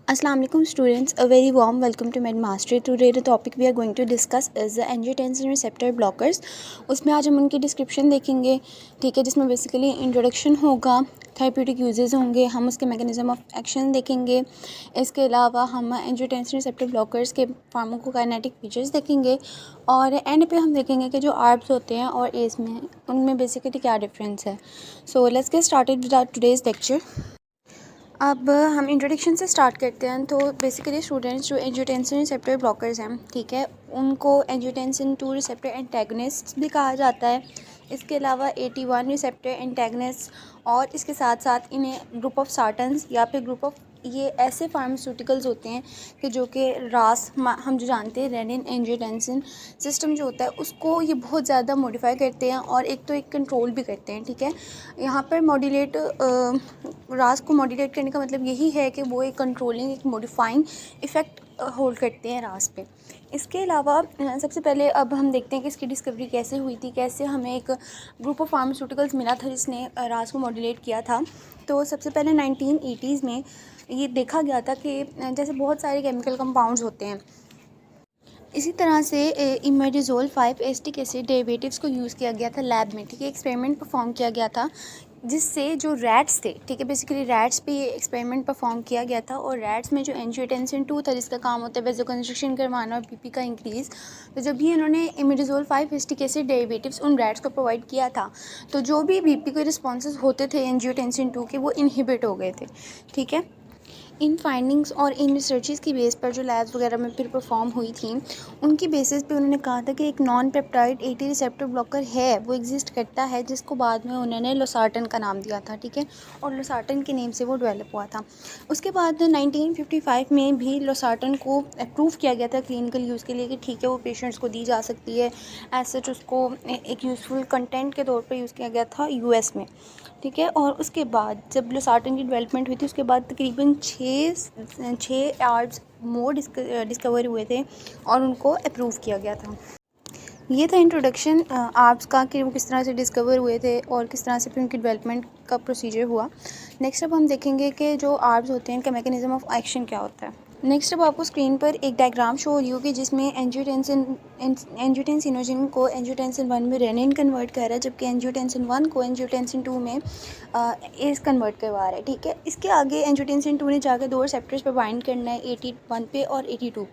Assalamu alaikum students, a very warm welcome to Med Mastery. Today the topic we are going to discuss is the angiotensin receptor blockers. उसमें आज हम उनकी description देखेंगे, ठीक है, जिसमें बेसिकली इंट्रोडक्शन होगा, थेरेप्यूटिक यूजेस होंगे, हम उसके मैकेनिज्म ऑफ एक्शन देखेंगे। इसके अलावा हम एंजियोटेंसिन रिसेप्टर ब्लॉकर्स के फार्माकोकाइनेटिक फीचर्स देखेंगे और एंड पे हम देखेंगे कि जो आर्ब्स होते हैं और एज में उनमें बेसिकली क्या डिफरेंस है। So let's get started with our today's lecture. अब हम इंट्रोडक्शन से स्टार्ट करते हैं। तो बेसिकली स्टूडेंट्स जो एंजियोटेंसिन रिसेप्टर ब्लॉकर्स हैं, ठीक है, उनको एंजियोटेंसिन 2 रिसेप्टर एंटेगनिस्ट भी कहा जाता है। इसके अलावा 81 रिसेप्टर एंटेगनिस्ट और इसके साथ साथ इन्हें ग्रुप ऑफ सार्टन्स या फिर ग्रुप ऑफ ये ऐसे फार्मास्यूटिकल्स होते हैं कि जो कि रास हम जो जानते हैं रेनिन एंजियोटेंसिन सिस्टम जो होता है उसको ये बहुत ज़्यादा मॉडिफाई करते हैं और एक कंट्रोल भी करते हैं, ठीक है। यहाँ पर मॉड्यूलेट रास को मॉड्यूलेट करने का मतलब यही है कि वो एक कंट्रोलिंग एक मॉडिफाइंग इफ़ेक्ट होल्ड करते हैं रास पे। इसके अलावा सबसे पहले अब हम देखते हैं कि इसकी डिस्कवरी कैसे हुई थी, कैसे हमें एक ग्रुप ऑफ फार्मास्यूटिकल्स मिला था जिसने रास को मॉड्यूलेट किया था। तो सबसे पहले 1980s में ये देखा गया था कि जैसे बहुत सारे केमिकल कंपाउंड्स होते हैं, इसी तरह से इमेडाजोल 5 एसिटिक एसिड डेरिवेटिव्स को यूज़ किया गया था लैब में, ठीक है। एक्सपेरिमेंट परफॉर्म किया गया था जिससे जो रैट्स थे, ठीक है, बेसिकली रैट्स पे ये एक्सपेरिमेंट परफॉर्म किया गया था और रैट्स में जो एंजियोटेंसिन 2 था जिसका काम होता है वेसोकंस्ट्रिक्शन करवाना और बीपी का इंक्रीज़। तो जब भी इन्होंने इमेडाजोल 5 एसिटिक एसिड डेरिवेटिव्स उन रैट्स को प्रोवाइड किया था तो जो भी बीपी के रिस्पॉन्सेज होते थे एंजियोटेंसिन 2 के वो इनहिबिट हो गए थे, ठीक है। इन फाइंडिंग्स और इन रिसर्चेस की बेस पर जो लैब्स वगैरह में फिर परफॉर्म हुई थी उनकी बेसिस पे उन्होंने कहा था कि एक नॉन पेप्टाइड 80 रिसेप्टर ब्लॉकर है, वो एग्जिस्ट करता है, जिसको बाद में उन्होंने लोसार्टन का नाम दिया था, ठीक है, और लोसार्टन के नेम से वो डेवलप हुआ था। उसके बाद 1955 में भी लोसार्टन को अप्रूव किया गया था क्लिनिकल यूज़ के लिए कि ठीक है वो पेशेंट्स को दी जा सकती है। एज सच उसको एक यूज़फुल कंटेंट के तौर पर यूज़ किया गया था यूएस में, ठीक है। और उसके बाद जब लोसार्टन की डेवलपमेंट हुई थी उसके बाद तकरीबन छः आर्ब्स मोर डिस्कवर हुए थे और उनको अप्रूव किया गया था। ये था इंट्रोडक्शन आर्ब्स का कि वो किस तरह से डिस्कवर हुए थे और किस तरह से फिर उनकी डेवलपमेंट का प्रोसीजर हुआ। नेक्स्ट अब हम देखेंगे कि जो आर्ब्स होते हैं इनका मैकेनिज्म ऑफ एक्शन क्या होता है। नेक्स्ट अब आपको स्क्रीन पर एक डायग्राम शो हो रही होगी जिसमें एंजियोटेंसिनोजन को एंजियोटेंसिन 1 में रेनिन कन्वर्ट कर रहा है, जबकि एंजियोटेंसिन 1 को एंजियोटेंसिन 2 में एज कन्वर्ट करवा रहा है, ठीक है। इसके आगे एंजियोटेंसिन 2 ने जाकर 2 रिसेप्टर्स पर बाइंड करना है, 81 पे और 82 पे।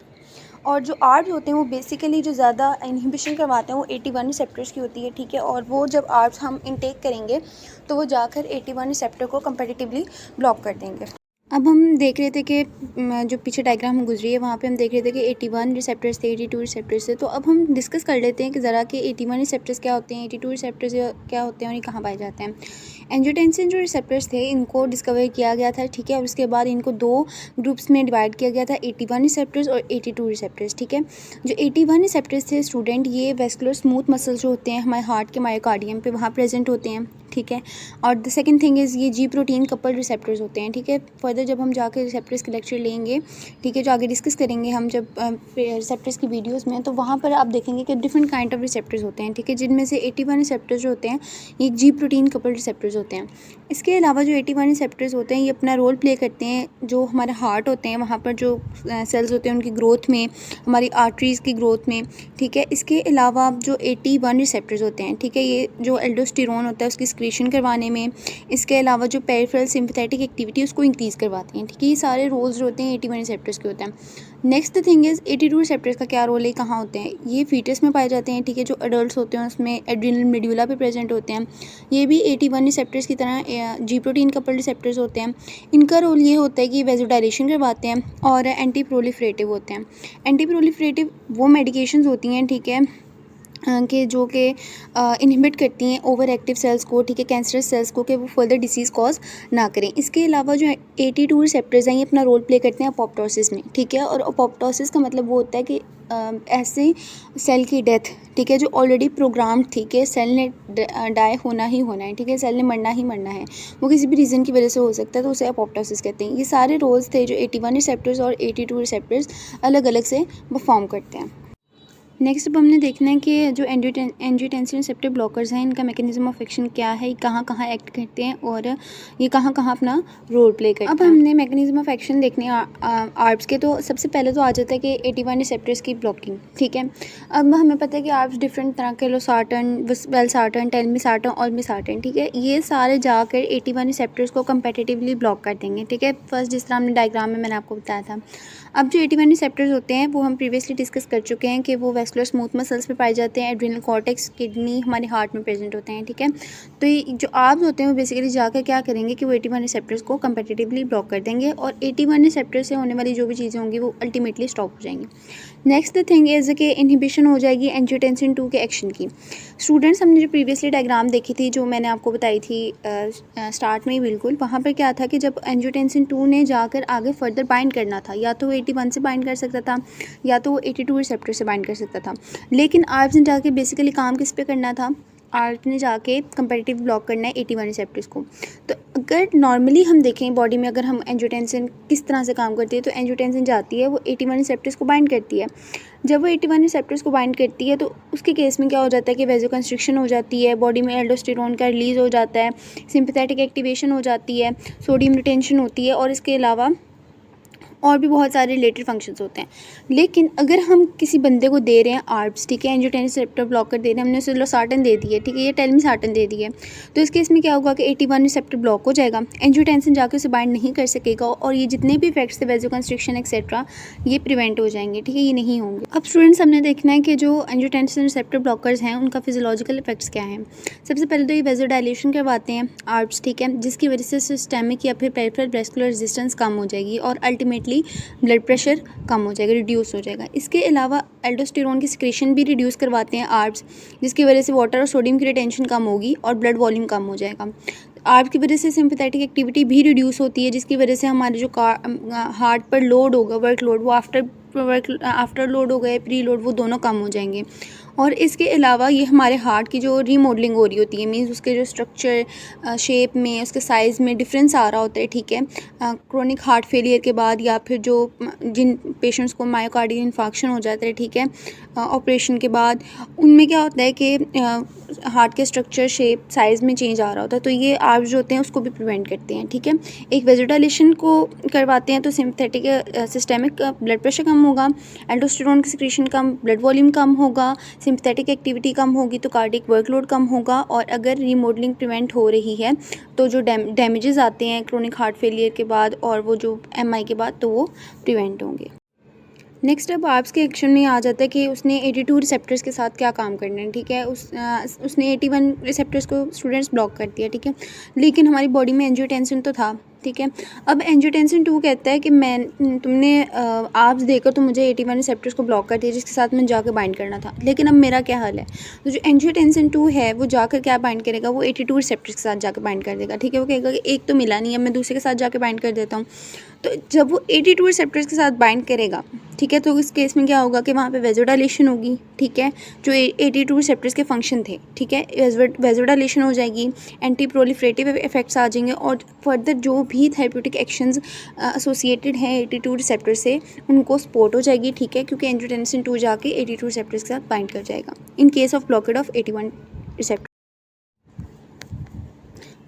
और जो आर्ब्स होते हैं वो बेसिकली जो ज़्यादा इनहिबिशन करवाते हैं वो 81 रिसेप्टर्स की होती है, ठीक है। और वो जब आर्ब्स हम इनटेक करेंगे तो वो जाकर 81 रिसेप्टर को कंपेटिटिवली ब्लॉक कर देंगे। अब हम देख रहे थे कि जो पीछे डायग्राम हम गुजरी है वहाँ पे हम देख रहे थे कि 81 रिसेप्टर्स थे, 82 रिसेप्टर्स थे। तो अब हम डिस्कस कर लेते हैं कि ज़रा कि 81 रिसेप्टर्स क्या होते हैं, 82 रिसेप्टर्स क्या होते हैं और ये कहाँ पाए जाते हैं। एंजियोटेंसिन जो रिसेप्टर्स थे इनको डिस्कवर किया गया था, ठीक है, और उसके बाद इनको 2 ग्रुप्स में डिवाइड किया गया था, 81 रिसेप्टर्स और 82 रिसेप्टर्स, ठीक है। जो 81 रिसेप्टर्स थे स्टूडेंट, ये वेस्कुलर स्मूथ मसल्स जो होते हैं हमारे हार्ट के मायोकार्डियम पे वहाँ प्रेजेंट होते हैं, ठीक है। और द सेकंड थिंग इज़ ये जी प्रोटीन कपल रिसेप्टर्स होते हैं, ठीक है। फर्दर जब हम जाके रिसेप्टर्स के लेक्चर लेंगे, ठीक है, जो आगे डिस्कस करेंगे हम जब रिसेप्टर्स की वीडियोस में, तो वहाँ पर आप देखेंगे कि डिफरेंट काइंड ऑफ रिसेप्टर्स होते हैं, ठीक है, जिनमें से 81 रिसेप्टर्स जो होते हैं ये जी प्रोटीन कपल रिसेप्टर्स होते हैं। इसके अलावा जो 81 रिसेप्टर्स होते हैं ये अपना रोल प्ले करते हैं जो हमारे हार्ट होते हैं वहाँ पर जो सेल्स होते हैं उनकी ग्रोथ में, हमारी आर्टरीज़ की ग्रोथ में, ठीक है। इसके अलावा जो 81 रिसेप्टर्स होते हैं, ठीक है, ये जो एल्डोस्टेरोन होता है उसकी सिक्रीशन करवाने में, इसके अलावा जो पेरिफेरल सिंपैथेटिक एक्टिविटी उसको इंक्रीज़ करवाते हैं, ठीक है। ये सारे रोल्स जो होते हैं 81 रिसेप्टर्स के होते हैं। नेक्स्ट थिंग इज़ 82 रिसेप्टर्स का क्या रोल है, कहाँ होते हैं, ये फीटस में पाए जाते हैं, ठीक है। जो एडल्ट्स होते हैं उसमें एड्रिनल मेड्यूला पे प्रेजेंट होते हैं। ये भी 81 रिसेप्टर्स की तरह जी प्रोटीन कपल रिसेप्टर्स होते हैं। इनका रोल ये होता है कि वेसोडाइलेशन करवाते हैं और एंटी प्रोलिफरेटिव होते हैं। एंटी प्रोलिफरेटिव वो मेडिकेशंस होती हैं, ठीक है, कि जो कि इनहिबिट करती हैं ओवर एक्टिव सेल्स को, ठीक है, कैंसरस सेल्स को, कि वो फर्दर डिसीज़ कॉज ना करें। इसके अलावा जो 82 रिसेप्टर्स हैं ये अपना रोल प्ले करते हैं अपोप्टोसिस में, ठीक है। और अपोप्टोसिस का मतलब वो होता है कि ऐसे सेल की डेथ, ठीक है, जो ऑलरेडी प्रोग्राम्ड थी कि सेल ने डाई होना ही होना है, ठीक है, सेल ने मरना ही मरना है, वो किसी भी रीज़न की वजह से हो सकता है, तो उसे अपोप्टोसिस कहते हैं। ये सारे रोल्स थे जो 81 रिसेप्टर्स और 82 रिसेप्टर्स अलग अलग से परफॉर्म करते हैं। नेक्स्ट अब हमने देखना है कि जो एंजियोटेंसिन रिसेप्टर ब्लॉकर्स हैं, इनका मैकेनिज्म ऑफ एक्शन क्या है, ये कहाँ कहाँ एक्ट करते हैं और ये कहाँ कहाँ अपना रोल प्ले करते हैं। अब हमने मैकेनिज्म ऑफ एक्शन देखने आर्ब्स के, तो सबसे पहले तो आ जाता है कि AT1 रिसेप्टर्स की ब्लॉकिंग, ठीक है। अब हमें पता है कि आर्ब्स डिफरेंट तरह के लोसार्टन, वेलसार्टन, टेलमिसार्टन और मिसार्टन, ठीक है, ये सारे जाकर AT1 रिसेप्टर्स को कंपेटिटिवली ब्लॉक कर देंगे, ठीक है। फर्स्ट जिस तरह हमने डायग्राम में मैंने आपको बताया था। अब जो AT1 रिसेप्टर्स होते हैं वो हम प्रीवियसली डिस्कस कर चुके हैं कि वो वेस्कुलर स्मूथ मसल्स पे पाए जाते हैं, एड्रिनल कॉर्टेक्स, किडनी, हमारे हार्ट में प्रेजेंट होते हैं, ठीक है। तो ये जो आर्ब्स होते हैं वो बेसिकली जाकर क्या करेंगे कि वो AT1 रिसेप्टर्स को कंपेटिटिवली ब्लॉक कर देंगे और AT1 रिसेप्टर से होने वाली जो भी चीज़ें होंगी वो अल्टीमेटली स्टॉप हो जाएंगी। नेक्स्ट थिंग इज़ कि इनहिबिशन हो जाएगी एंजियोटेंसिन 2 के एक्शन की। स्टूडेंट्स, हमने जो प्रीवियसली डायग्राम देखी थी, जो मैंने आपको बताई थी स्टार्ट में ही बिल्कुल, वहाँ पर क्या था कि जब एंजियोटेंसिन 2 ने जाकर आगे फर्दर बाइंड करना था, या तो वो AT1 से बाइंड कर सकता था या तो वो AT2 रिसेप्टर से बाइंड कर सकता था, लेकिन आर्ब्स ने जाके बेसिकली काम किस पे करना था, आर्ब्स ने जाके कंपेटिटिव ब्लॉक करना है AT1 रिसेप्टर्स को। तो अगर नॉर्मली हम देखें बॉडी में, अगर हम एंजियोटेंसिन किस तरह से काम करती है, तो एंजियोटेंसिन जाती है वो AT1 रिसेप्टर्स को बाइंड करती है। जब वो AT1 रिसेप्टर्स को बाइंड करती है तो उसके केस में क्या हो जाता है कि वेजोकंस्ट्रिक्शन हो जाती है, बॉडी में एल्डोस्टेरोन का रिलीज़ हो जाता है, सिंपैथेटिक एक्टिवेशन हो जाती है, सोडियम रिटेंशन होती है और इसके अलावा और भी बहुत सारे रिलेटेड फंक्शंस होते हैं। लेकिन अगर हम किसी बंदे को दे रहे हैं आर्ब्स, ठीक है, एंजियोटेंसिन रिसेप्टर ब्लॉकर दे रहे हैं, हमने उसे लोसार्टन दे दी है, ठीक है, ये टेलमिसार्टन दे दी है, तो इस केस में क्या होगा कि AT1 रिसेप्टर ब्लॉक हो जाएगा, एंजियोटेंसिन जाकर उसे बाइंड नहीं कर सकेगा और ये जितने भी इफेक्ट्स थे वेजोकंस्ट्रिक्शन एक्सेट्रा, ये प्रिवेंट हो जाएंगे, ठीक है, ये नहीं होंगे। अब स्टूडेंट्स, हमने देखना है कि जो एंजियोटेंसिन रिसेप्टर ब्लॉकर्स हैं उनका फिजियोलॉजिकल इफेक्ट्स क्या हैं। सबसे पहले तो ये वेजोडाइलेशन करवाते हैं आर्ब्स, ठीक है, जिसकी वजह से सिस्टेमिक या फिर पेरिफेरल वेस्कुलर रेजिस्टेंस कम हो जाएगी और अल्टीमेटली ब्लड प्रेशर कम हो जाएगा, रिड्यूस हो जाएगा। इसके अलावा एल्डोस्टेरोन की सिक्रेशन भी रिड्यूस करवाते हैं आर्ब्स, जिसकी वजह से वाटर और सोडियम की रिटेंशन कम होगी और ब्लड वॉल्यूम कम हो जाएगा। आर्ब्स की वजह से सिंपैथेटिक एक्टिविटी भी रिड्यूस होती है, जिसकी वजह से हमारे जो हार्ट पर लोड होगा, वर्क लोड, वो आफ्टर लोड हो गए, प्री लोड, वो दोनों कम हो जाएंगे। और इसके अलावा ये हमारे हार्ट की जो रीमॉडलिंग हो रही होती है, मीन्स उसके जो स्ट्रक्चर, शेप में, उसके साइज़ में डिफरेंस आ रहा होता है, ठीक है, क्रोनिक हार्ट फेलियर के बाद या फिर जो जिन पेशेंट्स को मायोकार्डियल इन्फार्क्शन हो जाता है, ठीक है, ऑपरेशन के बाद, उनमें क्या होता है कि हार्ट के स्ट्रक्चर, शेप, साइज़ में चेंज आ रहा होता है, तो ये आर्ब्स जो होते हैं उसको भी प्रिवेंट करते हैं, ठीक है। एक वेजोडाइलेशन को करवाते हैं तो सिंपैथेटिक सिस्टेमिक ब्लड प्रेशर कम होगा, एल्डोस्टेरोन की सिक्रेशन कम, ब्लड वॉल्यूम कम होगा, सिंपैथेटिक एक्टिविटी कम होगी तो कार्डिक वर्कलोड कम होगा, और अगर रीमॉडलिंग प्रिवेंट हो रही है तो जो डैमेजेस आते हैं क्रोनिक हार्ट फेलियर के बाद और वो जो MI के बाद, तो वो प्रिवेंट होंगे। नेक्स्ट अब आर्ब्स के एक्शन में आ जाता है कि उसने AT2 रिसेप्टर्स के साथ क्या काम करना है, ठीक है। उसने AT1 रिसेप्टर्स को स्टूडेंट्स ब्लॉक कर दिया, ठीक है, लेकिन हमारी बॉडी में एंजियोटेंसिन तो था, ठीक है। अब एंजियोटेंसिन 2 कहता है कि तुमने आर्ब्स देकर तो मुझे AT1 रिसेप्टर्स को ब्लॉक कर दिया, जिसके साथ मैं जाकर बाइंड करना था, लेकिन अब मेरा क्या हाल है। तो जो एंजियोटेंसिन 2 है वो जाकर क्या बाइंड करेगा, वो AT2 रिसेप्टर्स के साथ जाकर बाइंड कर देगा, ठीक है। वो कहेगा कि एक तो मिला नहीं है, मैं दूसरे के साथ जाकर बाइंड कर देता हूँ। तो जब वो AT2 रिसेप्टर्स के साथ बाइंड करेगा, ठीक है, तो इस केस में क्या होगा कि वहाँ पे वेजोडाइलेशन होगी, ठीक है, जो AT2 रिसेप्टर्स के फंक्शन थे, ठीक है, वेजोडाइलेशन हो जाएगी, एंटी प्रोलिफरेटिव इफेक्ट्स आ जाएंगे और फर्दर जो भी थेरेप्यूटिक एक्शंस एसोसिएटेड हैं AT2 रिसेप्टर से, उनको सपोर्ट हो जाएगी, ठीक है, क्योंकि एंजियोटेंसिन 2 जाके AT2 रिसेप्टर्स के साथ बाइंड कर जाएगा in case of blockade of AT1 receptor.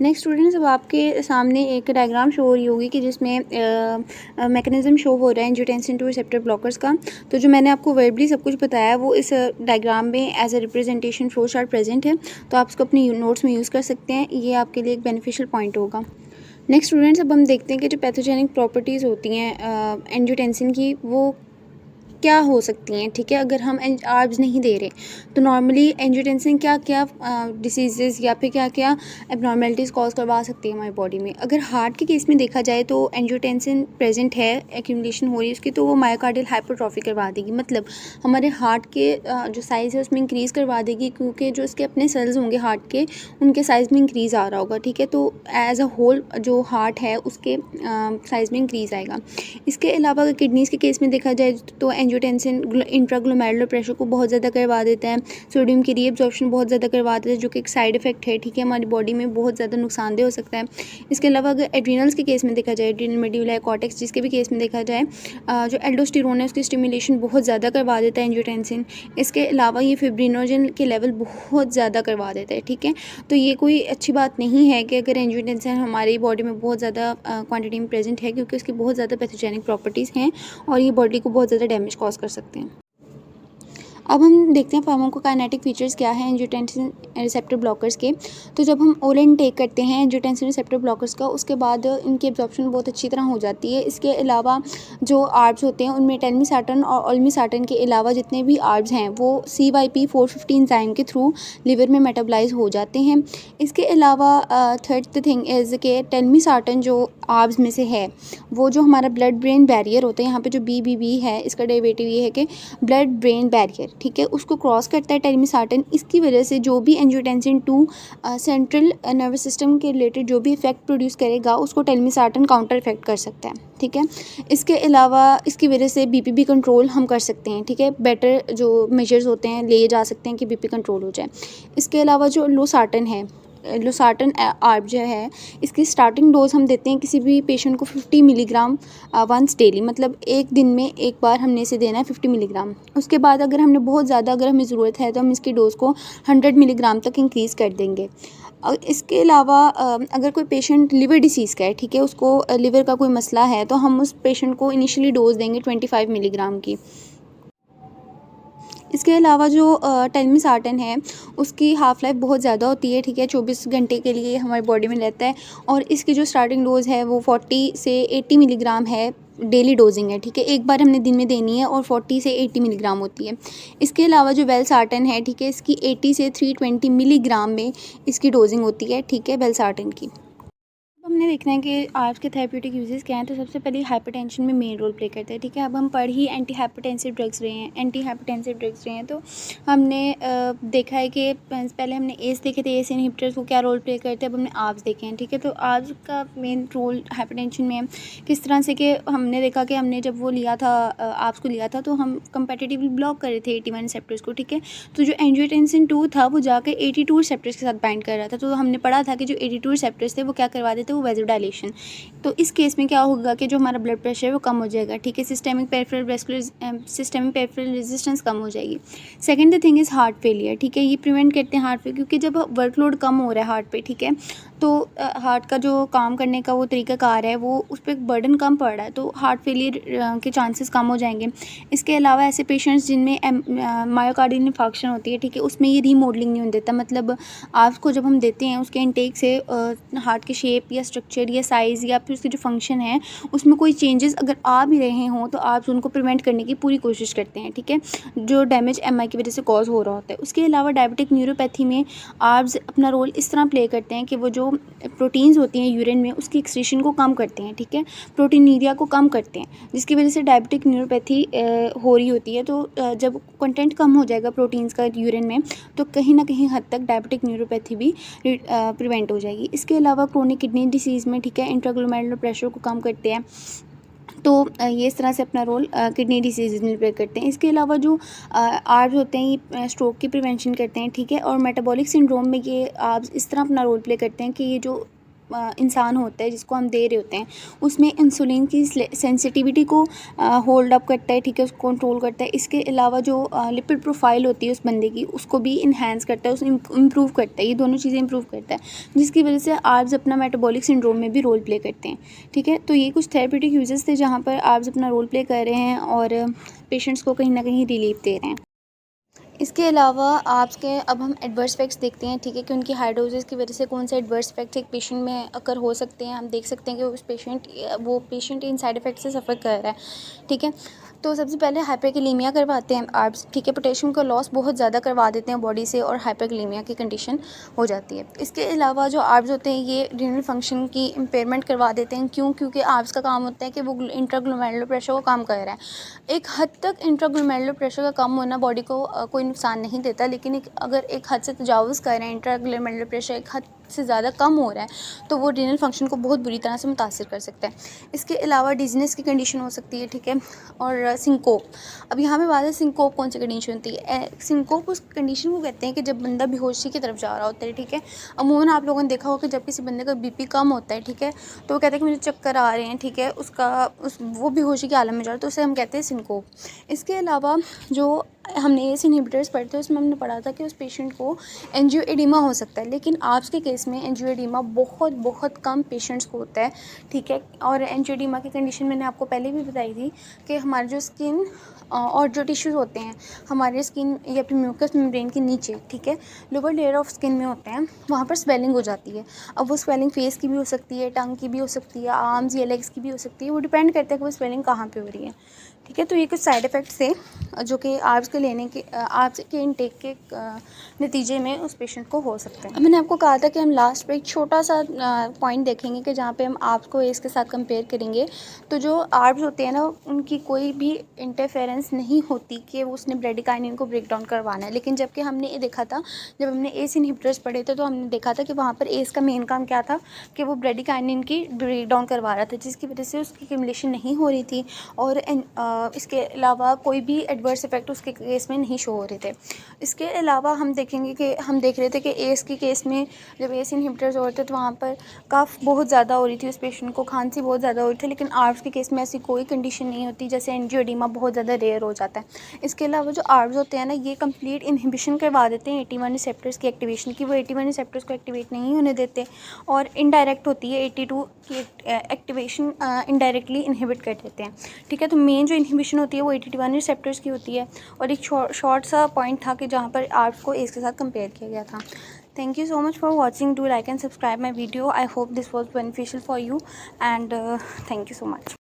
Next students, अब आपके सामने एक डायग्राम शो हो रही होगी कि जिसमें मैकेनिज्म शो हो रहा है एंजियोटेंसिन 2 रिसेप्टर ब्लॉकर्स का। तो जो मैंने आपको वर्बली सब कुछ बताया है वो इस डायग्राम में as a representation flow chart present है, तो आप उसको अपनी नोट्स में यूज़ कर सकते हैं, ये आपके लिए एक बेनिफिशियल पॉइंट होगा। नेक्स्ट स्टूडेंट्स, अब हम देखते हैं कि जो पैथोजेनिक प्रॉपर्टीज़ होती हैं एंजियोटेंसिन की, वो क्या हो सकती हैं, ठीक है, अगर हम आर्ब्स नहीं दे रहे। तो नॉर्मली एंजियोटेंसिन क्या क्या डिसीज़ या फिर क्या क्या एबनॉर्मेलिटीज़ कॉज करवा सकती है हमारी बॉडी में। अगर हार्ट के केस में देखा जाए तो एंजियोटेंसिन प्रेजेंट है, एक्यूमुलेशन हो रही है उसकी, तो वो मायोकार्डियल हाइपरट्रॉफी करवा देगी, मतलब हमारे हार्ट के जो साइज़ है उसमें इंक्रीज़ करवा देगी, क्योंकि जो इसके अपने सेल्स होंगे हार्ट के, उनके साइज़ में इंक्रीज़ आ रहा होगा, ठीक है, तो एज अ होल जो हार्ट है उसके साइज़ में इंक्रीज़ आएगा। इसके अलावा अगर किडनीज़ के केस में देखा जाए तो एंजियोटेंसिन इंट्राग्लोमेरुलर प्रेशर को बहुत ज़्यादा करवा देता है, सोडियम की रीअब्जॉर्प्शन बहुत ज़्यादा करवा देता है, जो कि एक साइड इफेक्ट है, ठीक है, हमारी बॉडी में बहुत ज़्यादा नुकसानदेह हो सकता है। इसके अलावा अगर एड्रीनल्स के केस में देखा जाए, एड्रीनल मेडुला कॉर्टेक्स जिसके भी केस में देखा जाए, जो एल्डोस्टेरोन है उसकी स्टिमुलेशन बहुत ज़्यादा करवा देता है एंजियोटेंसिन। इसके अलावा ये फिब्रिनोजन के लेवल बहुत ज़्यादा करवा देता है, ठीक है। तो ये कोई अच्छी बात नहीं है कि अगर एंजियोटेंसिन हमारी बॉडी में बहुत ज़्यादा क्वांटिटी में प्रेजेंट है, क्योंकि उसकी बहुत ज़्यादा पैथोजेनिक प्रॉपर्टीज़ हैं और ये बॉडी को बहुत ज़्यादा डैमेज कॉज कर सकते हैं। अब हम देखते हैं फार्माकोकाइनेटिक फीचर्स क्या है एंजियोटेंसिन रिसेप्टर ब्लॉकर्स के। तो जब हम ओरल इनटेक करते हैं एंजियोटेंसिन रिसेप्टर ब्लॉकर्स का, उसके बाद इनकी एब्जॉर्प्शन बहुत अच्छी तरह हो जाती है। इसके अलावा जो आर्ब्स होते हैं उनमें टेलमिसार्टन और ओल्मिसार्टन के अलावा जितने भी आर्ब्स हैं वो CYP450 एंजाइम के थ्रू लिवर में मेटाबोलाइज हो जाते हैं। इसके अलावा थर्ड थिंग इज़ के टेलमिसार्टन जो आर्ब्स में से है, वो जो हमारा ब्लड ब्रेन बैरियर होता है, यहाँ पे जो BBB है इसका डेरिवेटिव ये है कि ब्लड ब्रेन बैरियर, ठीक है, उसको क्रॉस करता है टेलमिसार्टन। इसकी वजह से जो भी एंजियोटेंसिन 2 सेंट्रल नर्वस सिस्टम के रिलेटेड जो भी इफेक्ट प्रोड्यूस करेगा उसको टेलमिसार्टन काउंटर इफेक्ट कर सकता है, ठीक है। इसके अलावा इसकी वजह से BP भी कंट्रोल हम कर सकते हैं, ठीक है, बेटर जो मेजर्स होते हैं लिए जा सकते हैं कि BP कंट्रोल हो जाए। इसके अलावा जो लोसार्टन है, लोसार्टन आर्ब जो है, इसकी स्टार्टिंग डोज हम देते हैं किसी भी पेशेंट को 50 मिलीग्राम वंस डेली, मतलब एक दिन में एक बार हमने इसे देना है 50 मिलीग्राम। उसके बाद अगर हमने बहुत ज़्यादा अगर हमें ज़रूरत है तो हम इसकी डोज़ को 100 मिलीग्राम तक इंक्रीज़ कर देंगे। और इसके अलावा अगर कोई पेशेंट लिवर डिसीज़ का है, ठीक है, उसको लिवर का कोई मसला है, तो हम उस पेशेंट को इनिशियली डोज़ देंगे 25 मिलीग्राम की। इसके अलावा जो टेलमिसार्टन है उसकी हाफ़ लाइफ बहुत ज़्यादा होती है, ठीक है, 24 घंटे के लिए हमारी बॉडी में रहता है और इसकी जो स्टार्टिंग डोज़ है वो 40 से 80 मिलीग्राम है। डेली डोजिंग है, ठीक है, एक बार हमने दिन में देनी है और 40 से 80 मिलीग्राम होती है। इसके अलावा जो वेलसार्टन है, ठीक है, इसकी 80 से 320 मिलीग्राम में इसकी डोजिंग होती है, ठीक है, वेलसार्टन की। हमने देखना है कि आज के थेरेप्यूटिक यूजेस क्या हैं। तो सबसे पहले हाइपरटेंशन में मेन रोल प्ले करते हैं, ठीक है। अब हम पढ़ ही एंटी हाइपरटेंसिव ड्रग्स रहे हैं, तो हमने देखा है कि पहले हमने एस देखे थे, एस इनहिबिटर्स को क्या रोल प्ले करते हैं। अब हमने आर्ब्स देखे हैं, ठीक है। तो आर्ब्स का मेन रोल हाइपरटेंशन में किस तरह से कि हमने देखा कि हमने जब वो लिया था आर्ब्स को लिया था तो हम कंपेटिटिवली ब्लॉक कर रहे थे 81 रिसेप्टर्स को, ठीक है। तो जो एंजियोटेंसिन 2 था वो जाकर 82 रिसेप्टर्स के साथ बाइंड कर रहा था। तो हमने पढ़ा था कि जो 82 रिसेप्टर्स थे वो क्या करवा देते, वो वेज़ोडाइलेशन। तो इस केस में क्या होगा कि जो हमारा ब्लड प्रेशर है वो कम हो जाएगा, ठीक है, सिस्टेमिक पेरिफेरल रेजिस्टेंस कम हो जाएगी। Second the thing is heart failure, ठीक है, ये प्रिवेंट करते हैं हार्ट फेलियर, क्योंकि जब वर्कलोड कम हो रहा है हार्ट पे, ठीक है, तो हार्ट का जो काम करने का वो तरीक़ाकार है वो उस पर एक बर्डन कम पड़ रहा है, तो हार्ट फेलियर के चांसेस कम हो जाएंगे। इसके अलावा ऐसे पेशेंट्स जिनमें मायोकार्डियल इन्फार्क्शन होती है, ठीक है, उसमें ये रीमॉडलिंग नहीं होने देता, मतलब आपको जब हम देते हैं उसके इनटेक से हार्ट के शेप या स्ट्रक्चर या साइज़ या फिर उसके जो फंक्शन है उसमें कोई चेंजेस अगर आ भी रहे हों तो आप उनको प्रिवेंट करने की पूरी कोशिश करते हैं, ठीक है, जो डैमेज MI की वजह से कॉज हो रहा होता है। उसके अलावा डायबिटिक न्यूरोपैथी में आर्ब्स अपना रोल इस तरह प्ले करते हैं कि वो जो प्रोटीन्स होती हैं यूरिन में उसकी एक्सक्रीशन को कम करते हैं, ठीक है, प्रोटीनीरिया को कम करते हैं, जिसकी वजह से डायबिटिक न्यूरोपैथी हो रही होती है। तो जब कंटेंट कम हो जाएगा प्रोटीन्स का यूरिन में तो कहीं ना कहीं हद तक डायबिटिक न्यूरोपैथी भी प्रिवेंट हो जाएगी। इसके अलावा क्रोनिक किडनी डिसीज़ में, ठीक है, इंट्राग्लोमेरुलर प्रेशर को कम करते हैं। तो ये इस तरह से अपना रोल किडनी डिसीज़ में प्ले करते हैं। इसके अलावा जो आर्ब्स होते हैं ये स्ट्रोक की प्रिवेंशन करते हैं, ठीक है, और मेटाबॉलिक सिंड्रोम में ये आर्ब्स इस तरह अपना रोल प्ले करते हैं कि ये जो इंसान होता है जिसको हम दे रहे होते हैं उसमें इंसुलिन की सेंसिटिविटी को होल्ड अप करता है, ठीक है, उसको कंट्रोल करता है। इसके अलावा जो लिपिड प्रोफाइल होती है उस बंदे की उसको भी इन्हांस करता है, उसको इम्प्रूव करता है, ये दोनों चीज़ें इम्प्रूव करता है, जिसकी वजह से आर्ब्स अपना मेटाबॉलिक सिंड्रोम में भी रोल प्ले करते हैं, ठीक है। तो ये कुछ थेरेप्यूटिक यूजेस थे जहाँ पर आर्ब्स अपना रोल प्ले कर रहे हैं और पेशेंट्स को कहीं ना कहीं रिलीफ दे रहे हैं। इसके अलावा आर्ब्स के अब हम एडवर्स इफेक्ट्स देखते हैं, ठीक है, कि उनकी हाई डोजेस की वजह से कौन से एडवर्स इफेक्ट्स एक पेशेंट में अकर हो सकते हैं। हम देख सकते हैं कि वो पेशेंट इन साइड इफ़ेक्ट से सफ़र कर रहा है, ठीक है। तो सबसे पहले हाइपरकैलेमिया करवाते हैं आर्ब्स, ठीक है, पोटेशियम का लॉस बहुत ज़्यादा करवा देते हैं बॉडी से और हाइपरकैलेमिया की कंडीशन हो जाती है। इसके अलावा जो आर्ब्स होते हैं ये रीनल फंक्शन की इम्पेयरमेंट करवा देते हैं। क्योंकि आर्ब्स का काम होता है कि वो इंट्राग्लोमेरुलर प्रेशर को कम कर रहा है। एक हद तक इंट्राग्लोमेरुलर प्रेशर का कम होना बॉडी को कोई कोई नुकसान नहीं देता, लेकिन अगर एक हद से तजावुज़ कर रहे हैं, इंट्राग्लैंडुलर ब्लड प्रेशर एक हद से ज़्यादा कम हो रहा है तो वो रीनल फंक्शन को बहुत बुरी तरह से मुतासिर कर सकता है। इसके अलावा डिजीनेस की कंडीशन हो सकती है, ठीक है, और सिंकोप। अब यहाँ पे बात है सिंकोप कौन सी कंडीशन होती है। सिंकोप उस कंडीशन को कहते हैं कि जब बंदा बेहोशी की तरफ जा रहा होता है, ठीक है। अमूमन आप लोगों ने देखा होगा कि जब किसी बंदे का बीपी कम होता है, ठीक है, तो वो कहते हैं कि मुझे चक्कर आ रहे हैं, ठीक है, वो बेहोशी की हालत में जा रहा है, तो उसे हम कहते हैं सिंकोप। इसके अलावा जो हमने एस इनहिबिटर्स पढ़े थे उसमें हमने पढ़ा था कि उस पेशेंट को एंजियोएडिमा हो सकता है, लेकिन आर्ब्स के केस में एंजियोएडिमा बहुत बहुत कम पेशेंट्स को होता है, ठीक है। और एंजियोएडिमा की कंडीशन मैंने आपको पहले भी बताई थी कि हमारी जो स्किन और जो टिश्यूज़ होते हैं हमारे स्किन या फिर म्यूकस मेम्ब्रेन के नीचे, ठीक है, लोअर लेयर ऑफ स्किन में होते हैं, वहाँ पर स्वेलिंग हो जाती है। अब वो स्वेलिंग फेस की भी हो सकती है, टंग की भी हो सकती है, आर्म्स या लेग्स की भी हो सकती है, वो डिपेंड करता है कि वो स्वेलिंग कहाँ पे हो रही है, ठीक है। तो ये कुछ साइड इफ़ेक्ट्स थे जो कि आर्ब्स के इनटेक के नतीजे में उस पेशेंट को हो सकते हैं। मैंने आपको कहा था कि हम लास्ट पे एक छोटा सा पॉइंट देखेंगे कि जहाँ पे हम आर्ब्स को एज के साथ कंपेयर करेंगे। तो जो आर्ब्स होते हैं ना, उनकी कोई भी इंटरफेरेंस नहीं होती कि उसने ब्रेडिकाइनिन को ब्रेक डाउन करवाना है, लेकिन जबकि हमने ये देखा था जब हमने एस इनहिबिटर्स पढ़े थे तो हमने देखा था कि वहाँ पर एस का मेन काम क्या था कि वो ब्रेडिकाइनिन की ब्रेक डाउन करवा रहा था, जिसकी वजह से उसकी एक्युमुलेशन नहीं हो रही थी और इसके अलावा कोई भी एडवर्स इफेक्ट उसके केस में नहीं शो हो रहे थे। इसके अलावा हम देख रहे थे कि एस के केस में जब एस इनहिबिटर्स हो रहे थे तो वहाँ पर कफ बहुत ज़्यादा हो रही थी, उस पेशेंट को खांसी बहुत ज़्यादा हो रही थी, लेकिन आर्ब्स के केस में ऐसी कोई कंडीशन नहीं होती, जैसे एंजियोएडिमा बहुत ज़्यादा रेयर हो जाता है। इसके अलावा जो आर्ब्स होते हैं ना, ये कंप्लीट इनहिबिशन करवा देते हैं 81 रिसेप्टर्स की एक्टिवेशन की, वो 81 रिसेप्टर्स को एक्टिवेट नहीं होने देते और इनडायरेक्ट होती है 82 की एक्टिवेशन इनडायरेक्टली इनहिबिट कर देते हैं, ठीक है। तो मेन जो इनहिबिशन होती है वो 81 रिसेप्टर्स की होती है। और एक शॉर्ट सा पॉइंट था कि जहाँ पर आर्ब्स को एस के साथ कंपेयर किया गया था। Thank you so much for watching. Do like and subscribe my video. I hope this was beneficial for you and thank you so much.